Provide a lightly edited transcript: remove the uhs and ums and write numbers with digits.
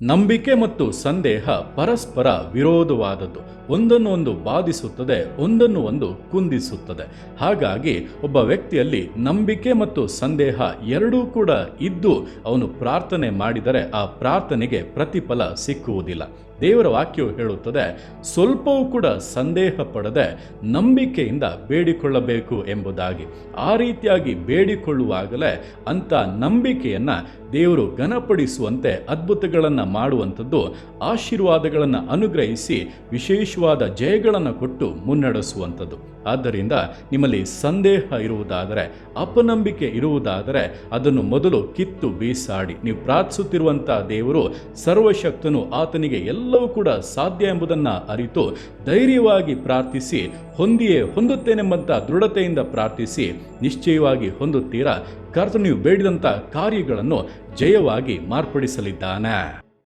ನಂಬಿಕೆ ಮತ್ತು ಸಂದೇಹ ಪರಸ್ಪರ ವಿರೋಧವಾದದ್ದು. ಒಂದನ್ನು ಒಂದು ಬಾಧಿಸುತ್ತದೆ, ಒಂದನ್ನು ಒಂದು ಕುಂದಿಸುತ್ತದೆ. ಹಾಗಾಗಿ ಒಬ್ಬ ವ್ಯಕ್ತಿಯಲ್ಲಿ ನಂಬಿಕೆ ಮತ್ತು ಸಂದೇಹ ಎರಡೂ ಕೂಡ ಇದ್ದು ಅವನು ಪ್ರಾರ್ಥನೆ ಮಾಡಿದರೆ ಆ ಪ್ರಾರ್ಥನೆಗೆ ಪ್ರತಿಫಲ ಸಿಕ್ಕುವುದಿಲ್ಲ. ದೇವರ ವಾಕ್ಯವು ಹೇಳುತ್ತದೆ, ಸ್ವಲ್ಪವೂ ಕೂಡ ಸಂದೇಹ ಪಡದೆ ನಂಬಿಕೆಯಿಂದ ಬೇಡಿಕೊಳ್ಳಬೇಕು ಎಂಬುದಾಗಿ. ಆ ರೀತಿಯಾಗಿ ಬೇಡಿಕೊಳ್ಳುವಾಗಲೇ ಅಂಥ ನಂಬಿಕೆಯನ್ನು ದೇವರು ಘನಪಡಿಸುವಂತೆ ಅದ್ಭುತಗಳನ್ನು ಮಾಡುವಂಥದ್ದು, ಆಶೀರ್ವಾದಗಳನ್ನು ಅನುಗ್ರಹಿಸಿ ವಿಶೇಷವಾದ ಜಯಗಳನ್ನು ಕೊಟ್ಟು ಮುನ್ನಡೆಸುವಂಥದ್ದು. ಆದ್ದರಿಂದ ನಿಮ್ಮಲ್ಲಿ ಸಂದೇಹ ಇರುವುದಾದರೆ, ಅಪನಂಬಿಕೆ ಇರುವುದಾದರೆ ಅದನ್ನು ಮೊದಲು ಕಿತ್ತು ಬೀಸಾಡಿ. ನೀವು ಪ್ರಾರ್ಥಿಸುತ್ತಿರುವಂಥ ದೇವರು ಸರ್ವಶಕ್ತನು, ಆತನಿಗೆ ಎಲ್ಲವೂ ಕೂಡ ಸಾಧ್ಯ ಎಂಬುದನ್ನು ಅರಿತು ಧೈರ್ಯವಾಗಿ ಪ್ರಾರ್ಥಿಸಿ, ಹೊಂದಿಯೇ ಹೊಂದುತ್ತೇನೆಂಬಂಥ ದೃಢತೆಯಿಂದ ಪ್ರಾರ್ಥಿಸಿ ನಿಶ್ಚಯವಾಗಿ ಹೊಂದುತ್ತೀರಾ. ಕರ್ತನು ನೀವು ಬೇಡಿದಂಥ ಕಾರ್ಯಗಳನ್ನು ಜಯವಾಗಿ ಮಾರ್ಪಡಿಸಲಿದ್ದಾನೆ.